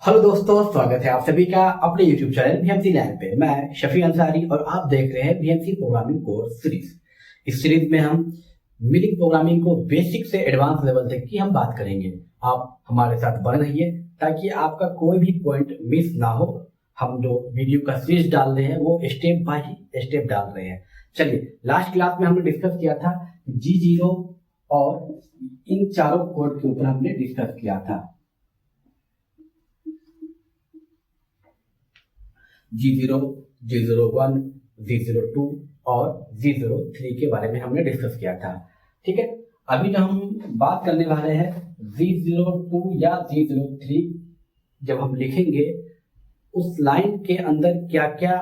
Hello दोस्तों, स्वागत है आप सभी का अपने YouTube चैनल बीएमसी लैब पे। मैं शफी अंसारी और आप देख रहे हैं बीएमसी प्रोग्रामिंग कोर्स सीरीज। इस सीरीज में हम मिलिंग प्रोग्रामिंग को बेसिक से एडवांस लेवल तक की हम बात करेंगे। आप हमारे साथ बने रहिए ताकि आपका कोई भी पॉइंट मिस ना हो। हम जो वीडियो का सीरीज डाल रहे हैं वो स्टेप बाय स्टेप डाल रहे हैं। चलिए, लास्ट क्लास में हमने डिस्कस किया था G0 और इन चारों कोड के ऊपर हमने डिस्कस किया था। G0, G01, G02 और G03 के बारे में हमने डिस्कस किया था। ठीक है, अभी जो हम बात करने वाले हैं G02 या G03 जब हम लिखेंगे उस लाइन के अंदर क्या क्या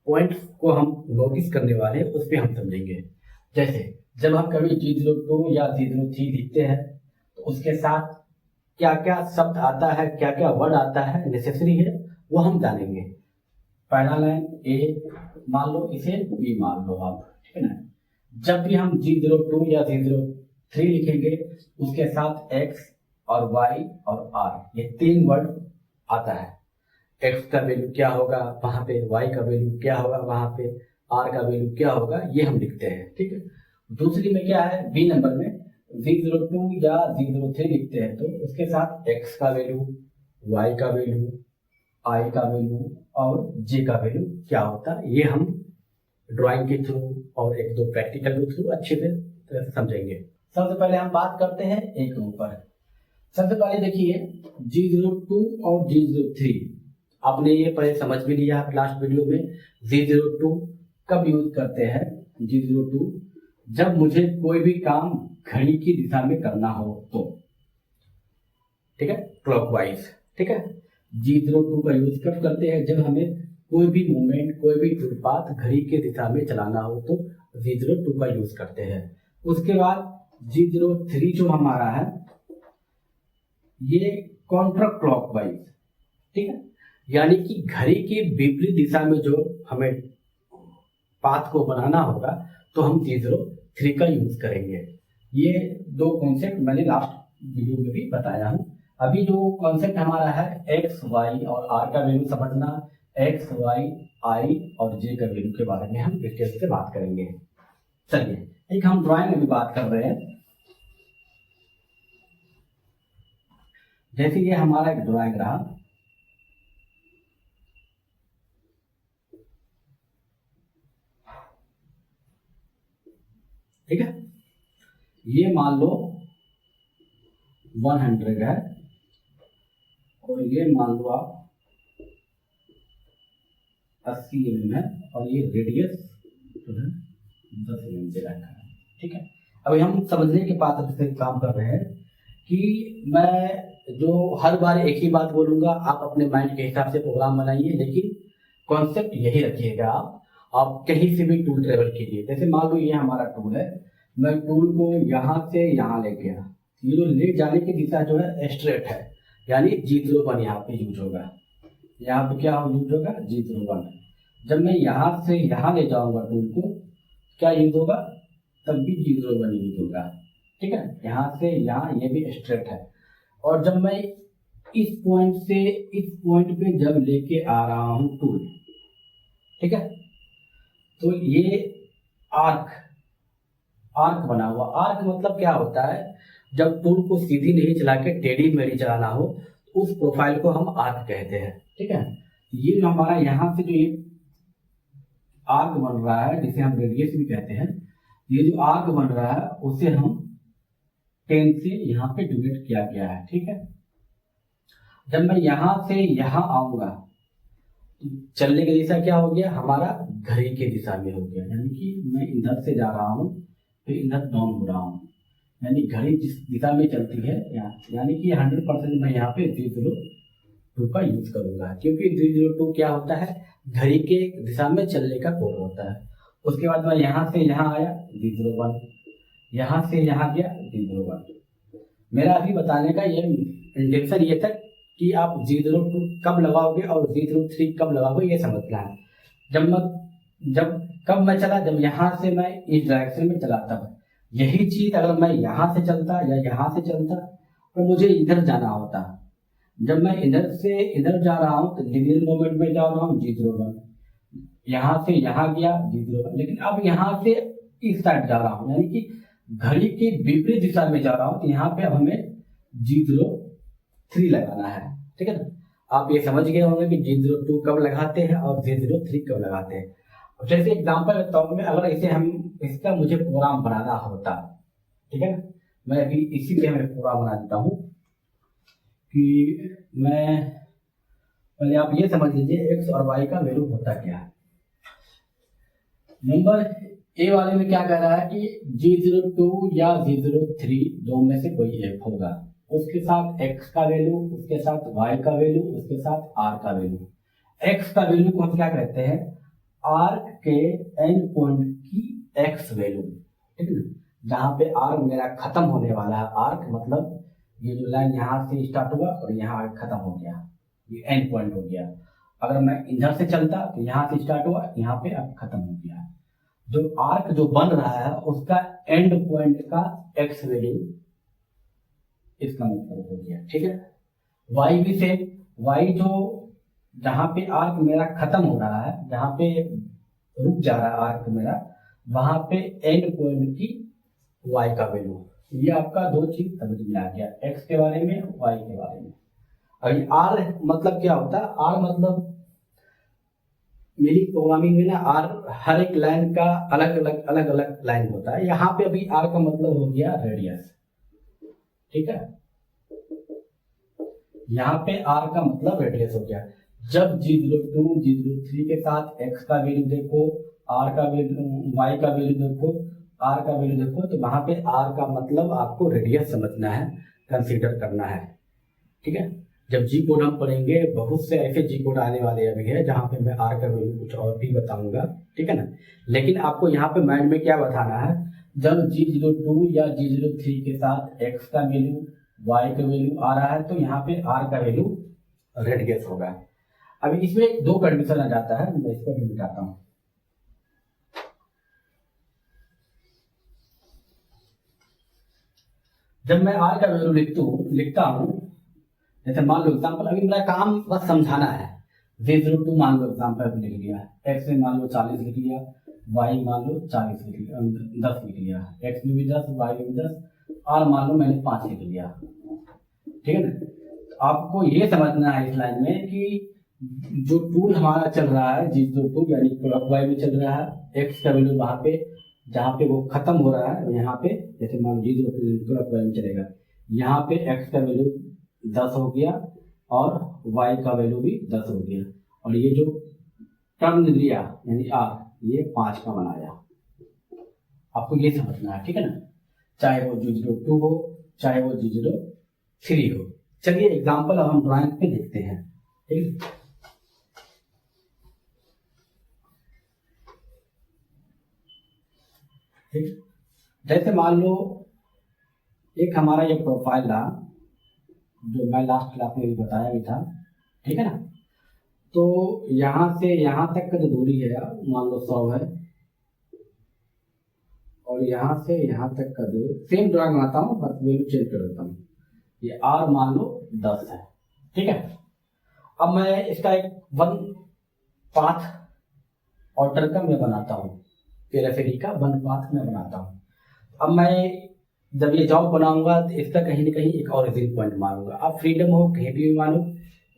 पॉइंट्स को हम नोटिस करने वाले हैं उस पर हम समझेंगे। जैसे जब हम कभी G02 या G03 लिखते हैं तो उसके साथ क्या क्या शब्द आता है, क्या क्या वर्ड आता है, नेसेसरी है, वो हम जानेंगे। पहला लाइन ए मान लो, इसे बी मान लो आप, ठीक है ना। जब भी हम G02 या G03 लिखेंगे उसके साथ x और y और r ये तीन वर्ड आता है। x का वैल्यू क्या होगा वहां पे, y का वैल्यू क्या होगा वहां पे, r का वैल्यू क्या होगा, ये हम लिखते हैं। ठीक है, दूसरी में क्या है, बी नंबर में G02 या G03 लिखते हैं तो उसके साथ x का वैल्यू, y का वैल्यू, आई का वैल्यू और जे का वैल्यू क्या होता है, ये हम ड्राइंग के थ्रू और एक दो प्रैक्टिकल के थ्रू अच्छे से तरह से समझेंगे। सबसे पहले हम बात करते हैं एक के ऊपर। सबसे पहले देखिए G02 और G03 आपने ये पहले समझ भी लिया लास्ट वीडियो में। G02 कब यूज करते हैं, G02 जब मुझे कोई भी काम घड़ी की दिशा में करना हो तो, ठीक है, क्लॉकवाइज। ठीक है, G02 का यूज कब करते हैं, जब हमें कोई भी मूवमेंट, कोई भी टूलपाथ घड़ी के दिशा में चलाना हो तो G02 का यूज करते हैं। उसके बाद G03 जो हमारा है ये काउंटर क्लॉकवाइज, ठीक है, यानी कि घड़ी के विपरीत दिशा में जो हमें पाथ को बनाना होगा तो हम G03 का यूज करेंगे। ये दो कॉन्सेप्ट मैंने लास्ट वीडियो में भी बताया हूँ। अभी जो कॉन्सेप्ट हमारा है x, y और r का वैल्यू समझना, x, y, i और j का वैल्यू के बारे में हम डिटेल से बात करेंगे। चलिए, एक हम ड्राइंग में भी बात कर रहे हैं। जैसे ये हमारा एक ड्राइंग रहा, ठीक है, ये मान लो 100 है और ये मान लो आप 80 mm है और ये रेडियस जो है 10 mm दे रखा है। ठीक है, अभी हम समझने के बाद से काम कर रहे हैं कि मैं जो हर बार एक ही बात बोलूंगा, आप अपने माइंड के हिसाब से प्रोग्राम बनाइए, लेकिन कॉन्सेप्ट यही रखिएगा। आप कहीं से भी टूल ट्रेवल कीजिए। जैसे मान लो ये हमारा टूल है, मैं टूल को यहाँ से यहाँ ले गया, ये जो ले जाने की दिशा जो है स्ट्रेट है, यानी G01 यहाँ पे यूज होगा। यहाँ पे क्या यूज होगा, G01। जब मैं यहाँ से यहाँ ले जाऊंगा टूल को, क्या यूज होगा, तब भी G01 यूज होगा। ठीक है, यहाँ से यहाँ ये भी स्ट्रेट है। और जब मैं इस पॉइंट से इस पॉइंट पे जब लेके आ रहा हूँ टूल, ठीक है, तो ये आर्क बना हुआ। आर्क मतलब क्या होता है, जब टूल को सीधी नहीं चला के टेढ़ी मेढ़ी चलाना हो तो उस प्रोफाइल को हम आर्क कहते हैं। ठीक है, ये जो हमारा यहाँ से जो ये आर्क बन रहा है, जिसे हम रेडियस भी कहते हैं, ये जो आर्क बन रहा है उसे हम 10 से यहाँ पे डिवाइड किया गया है। ठीक है, जब मैं यहाँ से यहाँ आऊंगा तो चलने की दिशा क्या हो गया, हमारा घड़ी की दिशा में हो गया, यानी कि मैं इधर से जा रहा हूँ फिर इधर डाउन हो रहा हूँ, यानी घड़ी जिस दिशा में चलती है, यानी कि 100% मैं यहाँ पे G02 का यूज करूंगा, क्योंकि G02 क्या होता है, घड़ी के दिशा में चलने का कोड होता है। उसके बाद मैं यहाँ से यहाँ आया G01, यहाँ से यहाँ गया G01। मेरा अभी बताने का ये इंटेंशन ये था कि आप G02 कब लगाओगे और G03 कब लगाओगे ये समझना है। कब मैं चला, जब यहाँ से मैं इस डायरेक्शन में चलाता हूँ। यही चीज अगर मैं यहाँ से चलता या यहाँ से चलता तो मुझे इधर जाना होता, जब मैं इधर से इधर जा रहा हूँ तो लिनियर मोमेंट में जा रहा हूँ G01, यहाँ से यहाँ गया G01, लेकिन अब यहाँ से इस साइड जा रहा हूँ, यानी कि घड़ी के विपरीत दिशा में जा रहा हूँ, तो यहाँ पे अब हमें G03 लगाना है। ठीक है ना, आप ये समझ गए होंगे कि G02 कब लगाते हैं और G03 कब लगाते हैं। अब जैसे एग्जांपल लेता हूँ मैं, अगर इसे हम इसका मुझे प्रोग्राम बनाना होता, ठीक है ना, मैं अभी इसीलिए मैं प्रोग्राम बना देता हूँ कि मैं पहले आप ये समझ लीजिए x और y का वैल्यू होता क्या है। नंबर ए वाले में क्या कह रहा है कि G02 या G03 दो में से कोई एक होगा, उसके साथ x का वैल्यू, उसके साथ y का वैल्यू, उसके साथ r का वैल्यू। x का वैल्यू को हम क्या कहते हैं, आर्क के एंड पॉइंट की x वैल्यू, ठीक है ना, जहां पे आर्क मेरा खत्म होने वाला है। आर्क मतलब ये जो लाइन यहाँ से स्टार्ट हुआ और यहाँ आर्क खत्म हो गया, ये एंड पॉइंट हो गया। अगर मैं इधर से चलता तो यहाँ से स्टार्ट हुआ, यहाँ पे अब खत्म हो गया। जो आर्क जो बन रहा है उसका एंड पॉइंट का x वैल्यू इसका मतलब हो गया। ठीक है, y भी सेम, y जो जहां पे आर्क मेरा खत्म हो रहा है, जहां पे रुक जा रहा है आर्क मेरा, वहां पे एंड पॉइंट की y का वैल्यू। ये आपका दो चीज समझ में आ गया, x के बारे में, y के बारे में। अभी r मतलब क्या होता है, r मतलब मेरी प्रोग्रामिंग में ना r हर एक लाइन का अलग अलग लाइन होता है। यहाँ पे अभी r का मतलब हो गया रेडियस। ठीक है, यहाँ पे r का मतलब रेडियस हो गया। जब G02 G03 के साथ x का वैल्यू देखो, r का वैल्यू, y का वैल्यू देखो, r का वैल्यू देखो, तो वहां पे r का मतलब आपको रेडियस समझना है, कंसीडर करना है। ठीक है, जब जी कोड हम पढ़ेंगे, बहुत से ऐसे जी कोड आने वाले अभी है जहां पे मैं आर का वैल्यू कुछ और भी बताऊंगा। ठीक है ना, लेकिन आपको यहाँ पे माइंड में क्या बताना है, जब G02 या G03 के साथ x का वैल्यू, y का वैल्यू आ रहा है, तो यहाँ पे r का वैल्यू रेडियस होगा। अभी इसमें दो कंडीशन आ जाता है, मैं इसको भी मिटाता हूँ। जब मैं r का वैल्यू लिखता हूँ, जैसे मान लो एग्जाम्पल, अभी मेरा काम बस समझाना है। G02 मान लो एग्जाम्पल लिख लिया, x में मान लो 40 लिख लिया, y मान लो 40 लिख लिया, 10 लिख लिया, x में भी 10, y में भी 10, r मान लो मैंने 5 लिख लिया। ठीक है ना, तो आपको ये समझना है इस लाइन में कि जो टूल हमारा चल रहा है G02 यानी क्लॉकवाइज में चल रहा है, x का वैल्यू वहां पे जहाँ पे वो खत्म हो रहा है, यहाँ पे जैसे मान लो G02 क्लॉकवाइज में चलेगा, यहाँ पे x का वैल्यू 10 हो गया और y का वैल्यू भी 10 हो गया, और ये जो टर्म दिया यानी r, ये 5 का बनाया। आपको ये समझना है। ठीक है ना, चाहे वो G02 हो, चाहे वो G03 हो। चलिए एग्जांपल अब हम ड्राइंग पे देखते हैं। ठीक, ठीक, जैसे मान लो एक हमारा ये प्रोफाइल रहा, जो मैं लास्ट क्लास में भी बताया भी था। ठीक है ना, तो यहाँ से यहाँ तक का जो दूरी है मान लो 100 है, और यहाँ से यहाँ तक का दूरी, सेम ड्राइंग बनाता हूँ बस वैल्यू चेंज कर देता हूँ। ये r मान लो 10 है। ठीक है, अब मैं इसका एक वन पाथ ऑर्डर का मैं बनाता हूँ, पेराफेरी का वन पाथ में बनाता हूँ। अब मैं जब ये जॉब बनाऊंगा तो इसका कहीं ना कहीं एक ओरिजिन पॉइंट मारूंगा। आप फ्रीडम हो कहीं भी मानो,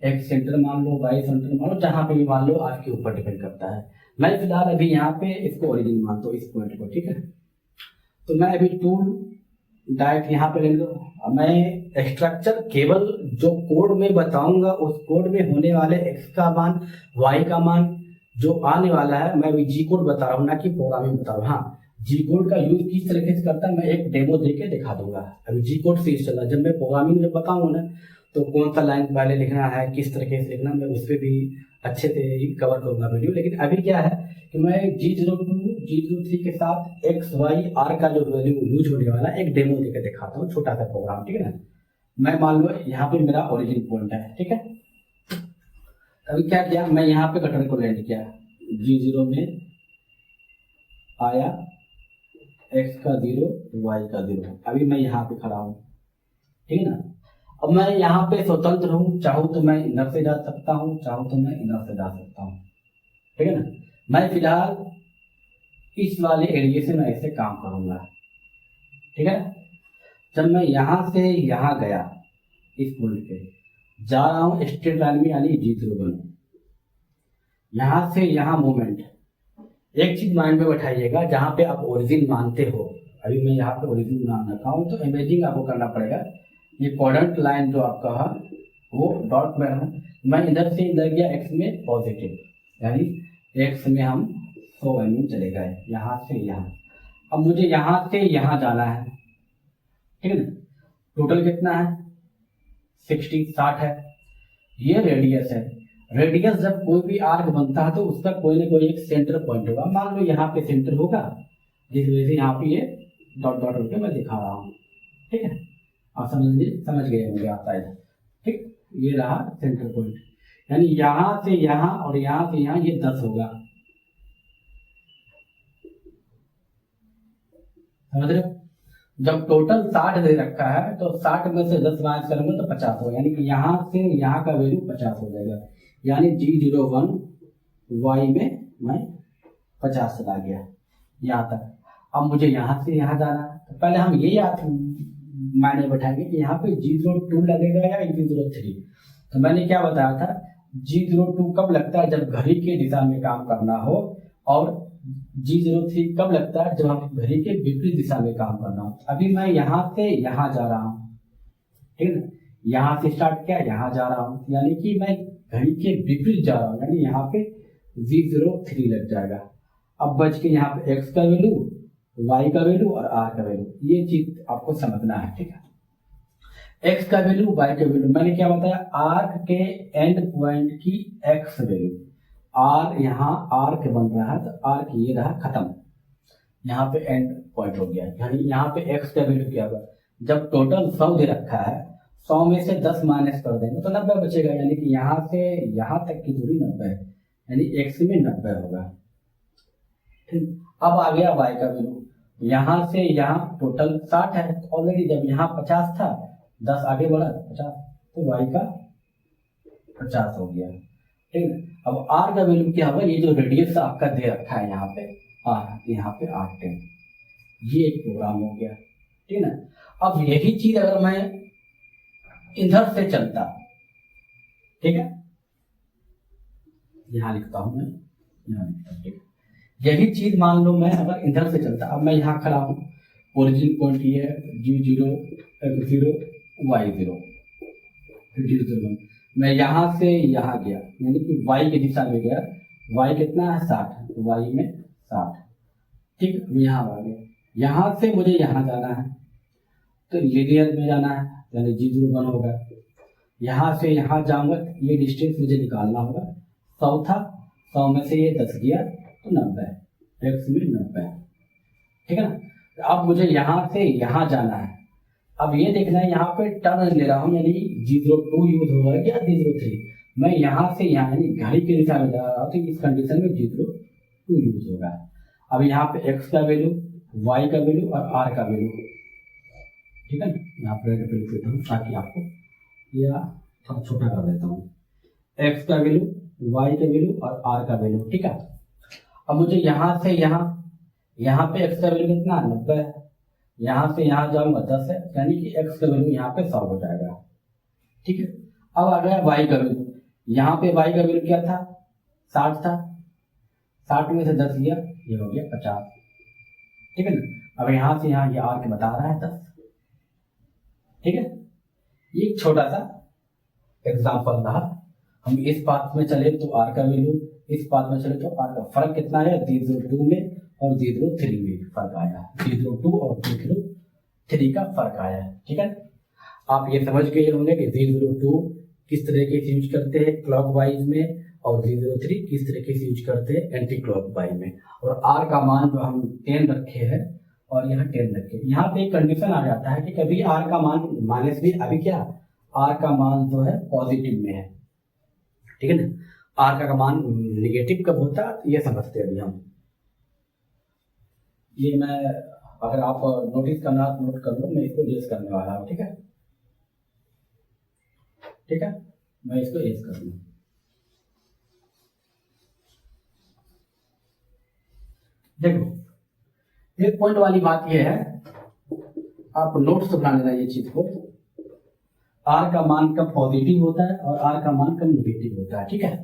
एक सेंटर मान लो, वाई सेंटर मान लो, जहां पे भी मान लो, आपके ऊपर डिपेंड करता है। मैं फिलहाल अभी यहाँ पे इसको ओरिजिन मानता हूँ, इस पॉइंट को। ठीक है, तो मैं अभी टूल डायरेक्ट यहाँ पे ले लो। मैं स्ट्रक्चर केवल जो कोड में बताऊंगा उस कोड में होने वाले x का मान, y का मान जो आने वाला है, मैं अभी जी कोड बता रहा हूँ, ना कि प्रोग्रामिंग बता रहा हूँ। हाँ, जी कोड का यूज किस तरीके से करता है मैं एक डेमो देके दिखा दूंगा। अभी जी कोड से चल रहा है, जब मैं प्रोग्रामिंग जब बताऊंगा ना, तो कौन सा लाइन पहले लिखना है, किस तरीके से लिखना, मैं उस पर भी अच्छे से कवर करूंगा वीडियो। लेकिन अभी क्या है कि मैं G02 G03 के साथ x y r का जो वैल्यू यूज होने वाला है, एक डेमो देकर दिखाता हूँ, छोटा सा प्रोग्राम। ठीक है ना, मैं मान लो यहाँ पे मेरा ओरिजिन पॉइंट है। ठीक है, अभी क्या किया, मैं यहाँ पे कटर को लैंड किया, G0 में आया, x का 0 y का 0। अभी मैं यहाँ पे खड़ा हूँ। ठीक है ना, अब मैं यहाँ पे स्वतंत्र हूँ, चाहूँ तो मैं इधर से जा सकता हूँ, चाहूँ तो मैं इधर से जा सकता हूँ, ठीक है ना। मैं फिलहाल इस वाले एरिया से मैं ऐसे काम करूंगा, ठीक है। जब मैं यहाँ से यहाँ गया इस पॉइंट पे जा रहा हूँ स्ट्रेट लाइन में, यानी G01, यहाँ से यहाँ मूवमेंट। एक चीज माइंड में बैठाइएगा, जहाँ पे आप ओरिजिन मानते हो, अभी मैं यहाँ पे ओरिजिन मान रखा हूँ, तो इमेजिंग आपको करना पड़ेगा। ये क्वाड्रेंट लाइन जो आपका है वो डॉट में है, मैं इधर से इधर गया एक्स में पॉजिटिव, यानी एक्स में हम 100 mm चले गए यहाँ से यहाँ। अब मुझे यहाँ से यहाँ जाना है, ठीक है ना। टोटल कितना है 60 है। ये रेडियस है। रेडियस जब कोई भी आर्क बनता है तो उसका कोई ना कोई एक सेंटर पॉइंट होगा। मान लो यहाँ पे सेंटर होगा, जिस वजह से यहाँ पे ये डॉट डॉट करके मैं दिखा रहा हूँ, ठीक है। आप समझ गए होंगे आप शायद, ठीक। ये रहा सेंटर पॉइंट, यानी यहाँ से यहाँ और यहाँ से यहाँ ये 10 होगा, समझ रहे हो। जब टोटल 60 दे रखा है तो 60 में से 10 माइनस करूंगा तो 50 होगा, यानी कि यहाँ से यहाँ का वैल्यू 50 हो जाएगा, यानी G01 y में मैं 50 चला गया यहाँ तक। अब मुझे यहाँ से यहाँ जाना है, तो पहले हम ये याद मायने बैठाएंगे कि यहाँ पे G02 लगेगा या G03। तो मैंने क्या बताया था, G02 कब लगता है, जब घड़ी के दिशा में काम करना हो, और G03 कब लगता है, जब हम घड़ी के विपरीत दिशा में काम करना हो। अभी मैं यहाँ से यहाँ जा रहा हूँ, ठीक है ना, यहाँ से स्टार्ट किया यहाँ जा रहा हूँ, यानी कि मैं घड़ी के विपरीत जा रहा हूँ, यानी यहाँ पे G03 लग जाएगा। अब बच के यहाँ पे x का वैल्यू, y का वैल्यू और r का वैल्यू, ये चीज आपको समझना है, ठीक है। x का वैल्यू, y का वैल्यू, मैंने क्या बताया, आर्क के एंड पॉइंट की x वैल्यू, r यहाँ आर्क बन रहा है तो आर्क ये रहा खत्म, यहाँ पे एंड पॉइंट हो गया, यानी यहाँ पे x का वैल्यू क्या होगा। जब टोटल 100 दे रखा है, 100 में से 10 माइनस कर देंगे तो 90 बचेगा, यानी कि यहाँ से यहाँ तक की दूरी 90 है, यानी x में 90 होगा, ठीक। अब आ गया y का वैल्यू, यहाँ से यहाँ टोटल 60 है ऑलरेडी, जब यहाँ 50 था 10 आगे बढ़ा 50, तो y का 50 हो गया, ठीक है। अब r का वैल्यू क्या होगा, ये जो रेडियस आपका दे रखा है यहाँ पे r, यहाँ पे r10, ये एक प्रोग्राम हो गया, ठीक है ना। अब यही चीज अगर मैं इधर से चलता, ठीक है, यहाँ लिखता हूं मैं, यहाँ लिखता हूं, ठीक है। यही चीज मान लो मैं अगर इधर से चलता, अब मैं यहाँ खड़ा हूँ, ओरिजिन पॉइंट ये है G0 x0 y0, G01, मैं यहाँ से यहाँ गया, यानी कि y की दिशा में गया, y कितना है 60, y में 60, ठीक। यहाँ आ गया, यहाँ से मुझे यहाँ जाना है तो लीनियर में जाना है, यानी G01 होगा। यहाँ से यहाँ जाऊंगा, ये डिस्टेंस मुझे निकालना होगा, 100 था, 100 में से ये 10 गया तो 90, x में 90, ठीक है ना। अब मुझे यहाँ से यहाँ जाना है, अब ये देखना है यहाँ पे टर्न ले रहा हूँ, यानी G02 यूज होगा या G03। मैं यहाँ से यहाँ यानी घड़ी की दिशा में जा रहा हूँ, तो इस कंडीशन में G02 यूज होगा। अब यहाँ पे x का वैल्यू, y का वैल्यू और r का वैल्यू, ठीक है ना, यहाँ पर लिख देता हूँ ताकि आपको या थोड़ा छोटा कर देता हूँ, x का वैल्यू, y का वैल्यू और r का वैल्यू, ठीक है। अब मुझे यहाँ से यहाँ पे x का वैल्यू कितना 90 है, यहाँ से यहाँ जाऊंगा 10 है, यानी कि x का वैल्यू यहाँ पे 100 हो जाएगा, ठीक है। अब आ गया y का वैल्यू, यहाँ पे y का वैल्यू क्या था 60 था, 60 में से 10 गया, ये हो गया 50, ठीक है ना। अब यहाँ से यहाँ ये आर्क बता रहा है 10, ठीक है। ये एक छोटा सा एग्जाम्पल रहा। हम इस पाथ में चले तो आर का वैल्यू, इस पाथ में चले तो आर का फर्क कितना है, G02 में और G03 में फर्क आया, G02 और G03 का फर्क आया, ठीक है। आप ये समझ गए होंगे कि G02 किस तरीके से यूज करते हैं क्लॉकवाइज में, और G03 किस तरीके से यूज करते हैं एंटी क्लॉकवाइज में। और आर का मान जो हम 10 रखे हैं और यहाँ 10 रखे, यहाँ पे एक कंडीशन आ जाता है कि कभी आर का मान माइनस भी, अभी क्या आर का मान जो है पॉजिटिव में है, ठीक है ना। आर का मान निगेटिव कब होता है ये समझते हैं अभी हम। ये मैं अगर आप नोटिस करना नोट कर लो, मैं इसको लेस करने वाला हूँ, ठीक है। ठीक है, मैं इसको एज कर दूँ। देखो एक पॉइंट वाली बात यह है, आप नोट्स बना लेना ये चीज को, आर का मान कब पॉजिटिव होता है और आर का मान कब निगेटिव होता है। ठीक है,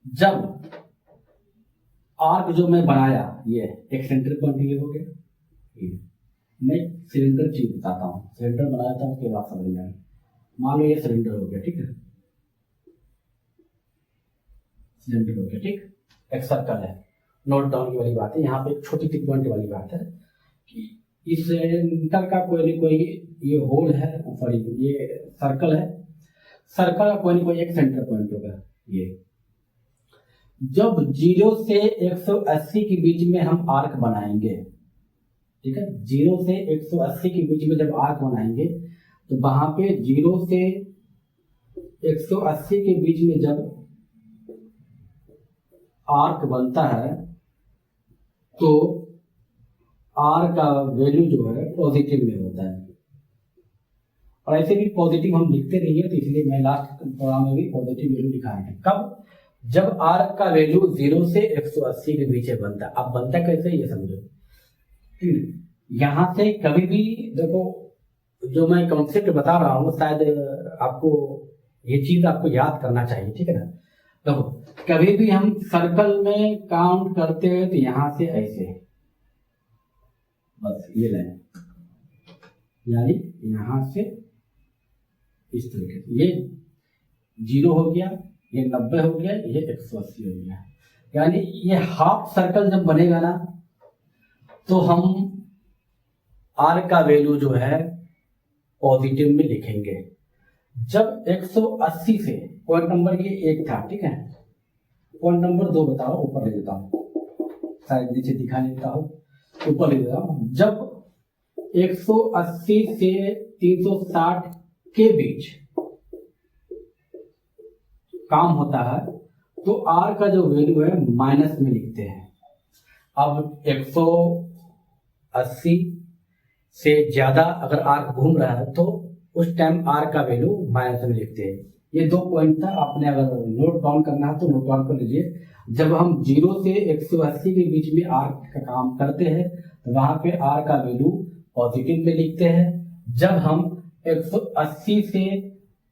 जब आर्क जो मैं बनाया, ये एक सेंटर पॉइंट ये हो गया, मैं सिलेंडर चीज बताता हूँ, सिलेंडर बनाता हूँ उसके बाद समझ में आए। मान लो ये सिलेंडर हो गया, ठीक है, सिलेंडर हो गया, ठीक, एक सर्कल है, नोट डाउन की वाली बात है। यहाँ पे एक छोटी सी पॉइंट वाली बात है कि इस सेंटर का कोई न कोई ये होल है, सॉरी ये सर्कल है, सर्कल का कोई न कोई एक सेंटर पॉइंट होगा। ये जब 0 से 180 के बीच में हम आर्क बनाएंगे, ठीक है, 0 से 180 के बीच में जब आर्क बनाएंगे तो वहां पे 0 से 180 के बीच में जब आर्क बनता है तो आर का वैल्यू जो है पॉजिटिव में होता है। और ऐसे भी पॉजिटिव हम लिखते रहिए, तो इसलिए मैं लास्ट प्रोग्राम में भी पॉजिटिव वैल्यू लिखा है। कब? जब आर का वैल्यू 0 से 180 के बीच बनता है। अब बनता कैसे ये समझो, यहां से कभी भी देखो, जो मैं कॉन्सेप्ट बता रहा हूँ शायद आपको ये चीज आपको याद करना चाहिए, ठीक है ना। देखो कभी भी हम सर्कल में काउंट करते हैं तो यहां से ऐसे, बस ये लाइन, यानी यहां से इस तरीके से, ये 0 हो गया, ये 90 हो गया, ये 180 हो गया। यानी ये हाफ सर्कल जब बनेगा ना तो हम आर का वैल्यू जो है पॉजिटिव में लिखेंगे। जब 180 से, पॉइंट नंबर ये 1 था, ठीक है, पॉइंट नंबर 2 बताओ, ऊपर ले देता हूं, शायद नीचे दिखा नहीं देता हूं, ऊपर ले देता हूं। जब 180 से 360 के बीच काम होता है तो आर का जो वैल्यू है माइनस में लिखते हैं। अब 180 से ज्यादा अगर आर घूम रहा है तो उस टाइम आर का वैल्यू माइनस में लिखते हैं। ये 2 पॉइंट था, आपने अगर नोट डाउन करना है तो नोट डाउन कर लीजिए। जब हम 0 से 180 के बीच में आर का काम करते हैं तो वहां पे आर का वैल्यू पॉजिटिव में लिखते हैं। जब हम 180 से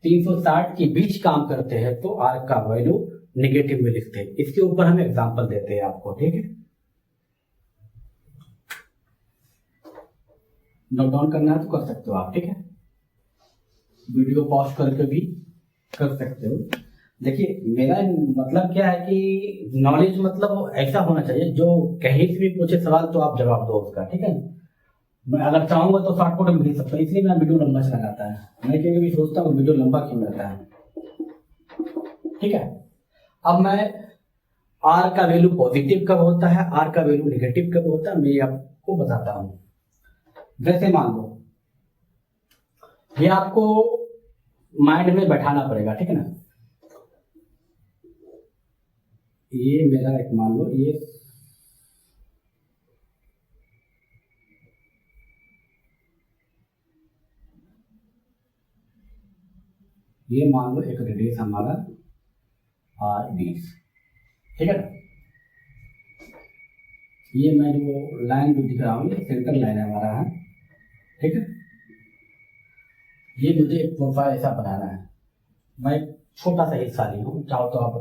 360 के बीच काम करते हैं तो आर का वैल्यू नेगेटिव में लिखते हैं। इसके ऊपर हम एग्जांपल देते हैं आपको, ठीक है। नोट डाउन करना है तो कर सकते हो आप, ठीक है, वीडियो पॉज करके भी कर सकते हो। देखिए मेरा मतलब क्या है कि नॉलेज मतलब ऐसा होना चाहिए जो कहीं से भी पूछे सवाल तो आप जवाब दो उसका, ठीक है। मैं अगर चाहूंगा तो शॉर्टकट में लिख सकता हूँ, इसलिए मेरा वीडियो लंबा चला जाता है। मैं कभी भी सोचता हूँ वीडियो लंबा क्यों रहता है, ठीक है। अब मैं आर का वैल्यू पॉजिटिव कब होता है, आर का वैल्यू नेगेटिव कब होता है, मैं आपको बताता हूं। जैसे मान लो ये आपको माइंड में बैठाना पड़ेगा, ठीक है ना। ये मेरा एक मान लो ये मान लो एक रेडियस हमारा R20, ठीक है ना। ये मैं जो लाइन जो दिख रहा हूँ ये सेंटर लाइन हमारा है, ठीक है। ये मुझे एक प्रोफाइल ऐसा बनाना है। मैं छोटा सा हिस्सा ली हूँ, चाहो तो आप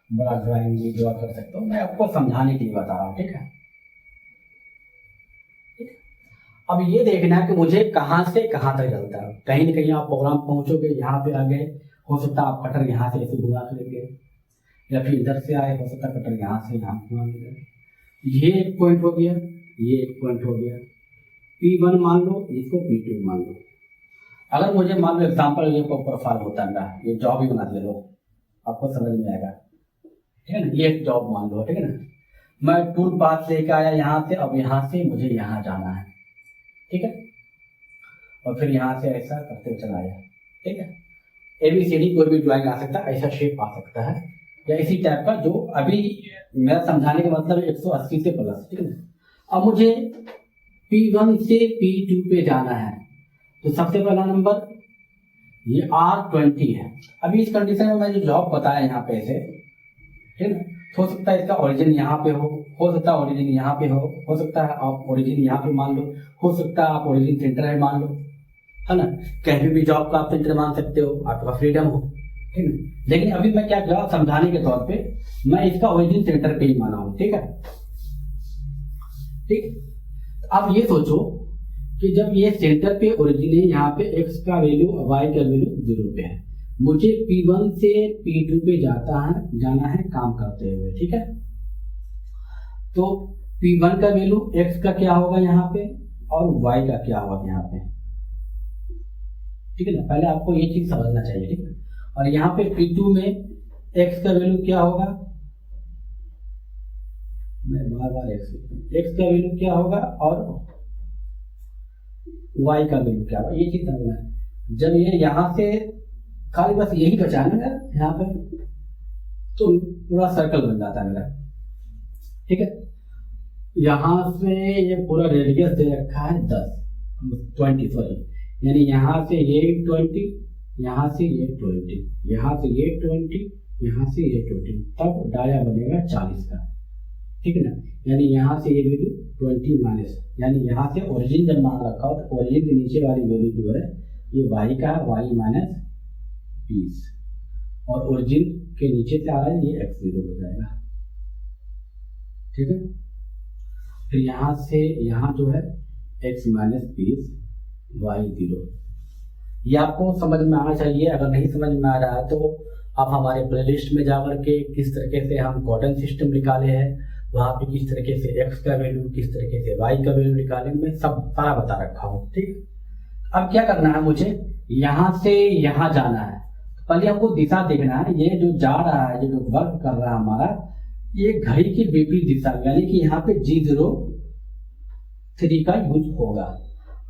बड़ा ड्राइंग भी ड्रॉ कर सकते हो, मैं आपको समझाने के लिए बता रहा हूँ, ठीक है। अब ये देखना है कि मुझे कहाँ से कहाँ तक चलता है। कहीं ना कहीं आप प्रोग्राम पहुंचोगे, यहाँ पे आ गए, हो सकता है आप कटर यहाँ से ऐसे घुमा लेंगे, या फिर इधर से आए, हो सकता है कटर यहाँ से यहाँ घुमा लेंगे। ये एक पॉइंट हो गया, ये एक पॉइंट हो गया, P1 मान लो, इसको P2 मान लो। अगर मुझे मान लो एग्जाम्पल ये प्रोफाइल होता है, ये जॉब ही बना दे लो, आपको समझ में आएगा, ठीक है ना। ये एक जॉब मान लो, ठीक है ना। मैं टूल पाथ लेके आया यहाँ से, अब यहाँ से मुझे यहाँ जाना है, ठीक है, और फिर यहाँ से ऐसा करते चला आया, ठीक है। ABCD कोई भी ड्राइंग आ सकता है, ऐसा शेप आ सकता है, या इसी टाइप का, जो अभी मेरा समझाने का मतलब 180 से प्लस, ठीक है ना। अब मुझे P1 से P2 पे जाना है, तो सबसे पहला नंबर ये R20 है। अभी इस कंडीशन में मैंने जॉब बताया यहाँ पे ऐसे, ठीक है। हो सकता है इसका ओरिजिन यहाँ पे हो सकता है ओरिजिन यहाँ पे हो सकता है आप ओरिजिन यहाँ पे मान लो, हो सकता है आप ओरिजिन सेंटर है मान लो, है ना। कहीं भी जॉब का आप सेंटर मान सकते हो, आपका फ्रीडम हो, ठीक है। लेकिन अभी मैं क्या किया, समझाने के तौर पे मैं इसका ओरिजिन सेंटर पे ही माना हूं, ठीक है। ठीक, अब ये सोचो कि जब ये सेंटर पे ओरिजिन है, यहाँ पे x का वैल्यू y का वैल्यू 0 पे है, मुझे P1 से P2 पे जाना है काम करते हुए, ठीक है। तो P1 का वैल्यू x का क्या होगा यहाँ पे और y का क्या होगा यहाँ पे, ठीक है ना। पहले आपको ये चीज समझना चाहिए, ठीक है। और यहाँ पे P2 में x का वैल्यू क्या होगा, मैं बार x का वैल्यू क्या होगा और y का वैल्यू क्या होगा, ये चीज समझना है। जब ये यहाँ से खाली बस यही बचा है मेरा यहाँ पे, तो पूरा सर्कल बन जाता है मेरा, ठीक है। यहाँ से ये पूरा रेडियस दे रखा है 20 सॉरी, यानी यहाँ से ये 20, यहाँ से ये 20, यहाँ से ये 20, यहाँ से ये 20, तब डाया बनेगा 40 का, ठीक है ना। यानी यहाँ से ये वैल्यू 20 माइनस, यानी यहाँ से ओरिजिन जब मान रखा हो तो ओरिजिन के नीचे वाली वैल्यू जो है ये y का है, y माइनस 20, और ओरिजिन के नीचे से आ रहा है ये x0 हो जाएगा, ठीक है। फिर यहाँ से यहाँ जो है x माइनस 20 y0, ये आपको समझ में आना चाहिए। अगर नहीं समझ में आ रहा है तो आप हमारे प्लेलिस्ट में जाकर के किस तरीके से हम कोऑर्डिनेट सिस्टम निकाले हैं, वहां पे किस तरीके से x का वैल्यू, किस तरीके से y का वैल्यू निकाले, मैं सब सारा बता रखा हूँ, ठीक। अब क्या करना है, मुझे यहाँ से यहाँ जाना है। पहले हमको दिशा देखना है, ये जो जा रहा है, ये जो वर्क कर रहा है हमारा, ये घड़ी की विपरीत दिशा, यानी कि यहाँ पे G03 का यूज होगा।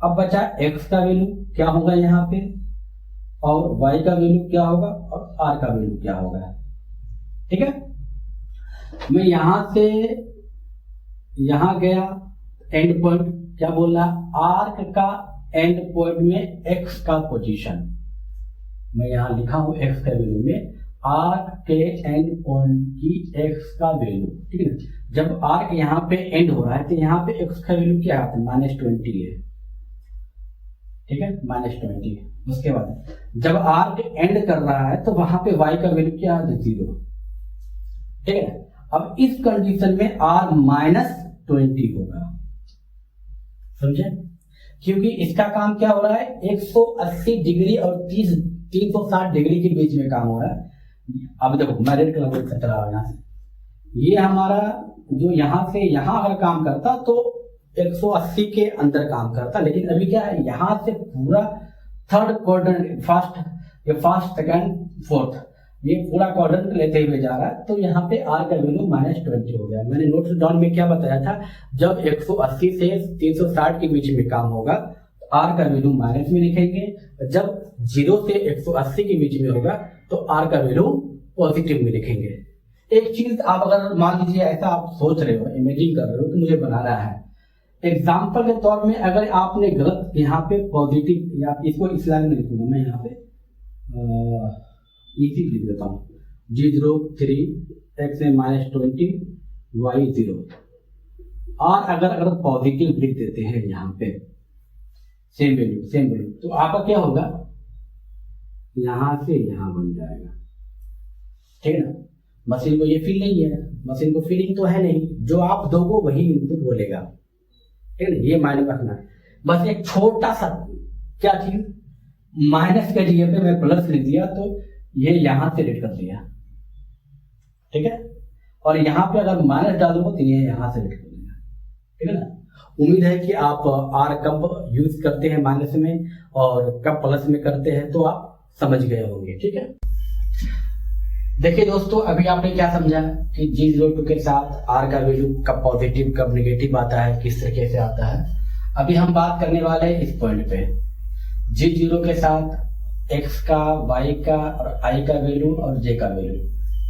अब बचा x का वैल्यू क्या होगा यहाँ पे, और y का वैल्यू क्या होगा, और r का वैल्यू क्या होगा, ठीक है। मैं यहां से यहां गया, एंड पॉइंट क्या बोल रहा है, आर्क का एंड पॉइंट में x का पोजीशन, मैं यहां लिखा हूं x का वैल्यू में आर्क के एंड पॉइंट की x का वैल्यू, ठीक है। जब आर्क यहाँ पे एंड हो रहा है तो यहाँ पे x का वैल्यू क्या आता है, -20 है, ठीक है, -20। उसके बाद जब आर्क एंड कर रहा है तो वहां पे y का वैल्यू क्या है, 0, ठीक है। अब इस कंडीशन में r -20 होगा, समझे, क्योंकि इसका काम क्या हो रहा है, 180 डिग्री और 360 डिग्री के बीच में काम हो रहा है। अब देखो मैं रेड कलर से चला रहा हूं, यहाँ से ये हमारा जो यहाँ से यहाँ अगर काम करता तो 180 के अंदर काम करता, लेकिन अभी क्या है, यहाँ से पूरा third quadrant, first second fourth, ये पूरा क्वाड्रेंट लेते हुए जा रहा है, तो यहाँ पे r का वैल्यू -20 हो गया। मैंने नोट्स डाउन में क्या बताया था, जब 180 से 360 के बीच में काम होगा तो r का वैल्यू माइनस में लिखेंगे, जब 0 से 180 के बीच में होगा तो r का वैल्यू पॉजिटिव में लिखेंगे। एक चीज आप अगर मान लीजिए ऐसा आप सोच रहे हो, इमेजिन कर रहे हो कि मुझे बनाना है, एग्जाम्पल के तौर में अगर आपने गलत यहाँ पे पॉजिटिव, या इसको इस लाइन में लिखूंगा मैं, यहाँ पे इसी लिख देता हूँ, G03 x में -20 y0, और अगर पॉजिटिव लिख देते हैं यहाँ पे सेम वैल्यू, तो आपका क्या होगा, यहां से यहां बन जाएगा, ठीक है ना। मशीन को ये फील नहीं है, मशीन को फीलिंग तो है नहीं, जो आप दोगे वही इनपुट बोलेगा, ठीक है ना। ये मायने रखना, बस एक छोटा सा क्या चीज, माइनस के जगह पे मैं प्लस लिख दिया तो ये यहां से रेड कर दिया, ठीक है। और यहाँ पे अगर माइनस डालोगे तो ये यहां से रेड कर देगा, ठीक है ना। उम्मीद है कि आप आर कब यूज करते हैं माइनस में और कब प्लस में करते हैं, तो आप समझ गए होंगे, ठीक है। देखिए दोस्तों, अभी आपने क्या समझा कि G02 के साथ r का वैल्यू कब पॉजिटिव कब नेगेटिव आता है, किस तरीके से आता है। अभी हम बात करने वाले हैं इस पॉइंट पे, G0 के साथ x का, y का और i का वैल्यू और j का वैल्यू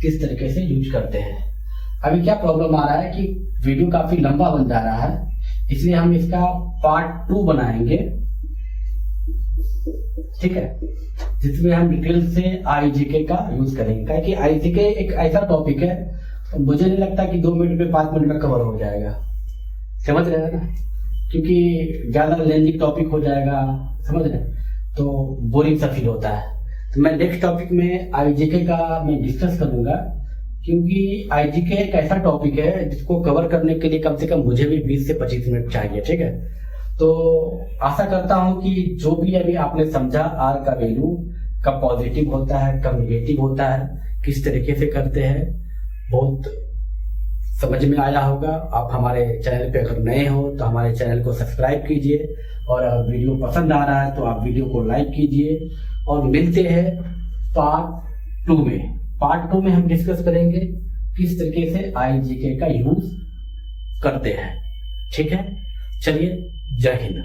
किस तरीके से यूज करते हैं। अभी क्या प्रॉब्लम आ रहा है कि वीडियो काफी लंबा बन जा रहा है, इसलिए हम इसका पार्ट 2 बनाएंगे, ठीक है, जिसमें हम डिटेल से आईजीके का यूज करेंगे, क्या कि आईजीके एक ऐसा टॉपिक है, मुझे नहीं लगता कि 2 मिनट में 5 मिनट में कवर हो जाएगा, समझ रहे हैं ना, क्योंकि ज्यादा लेंथी टॉपिक हो जाएगा, समझ रहे हैं, तो बोरिंग सा फील होता है। तो मैं नेक्स्ट टॉपिक में आईजीके का मैं डिस्कस करूंगा, क्योंकि आईजीके एक ऐसा टॉपिक है जिसको कवर करने के लिए कम से कम मुझे भी 20 से 25 मिनट चाहिए। ठीक है, तो आशा करता हूं कि जो भी अभी आपने समझा आर का वैल्यू कब पॉजिटिव होता है, कब निगेटिव होता है, किस तरीके से करते हैं, बहुत समझ में आया होगा। आप हमारे चैनल पे अगर नए हो तो हमारे चैनल को सब्सक्राइब कीजिए, और अगर वीडियो पसंद आ रहा है तो आप वीडियो को लाइक कीजिए। और मिलते हैं पार्ट 2 में। पार्ट 2 में हम डिस्कस करेंगे किस तरीके से आईजीके का यूज करते हैं। ठीक है, चलिए, जय हिंद।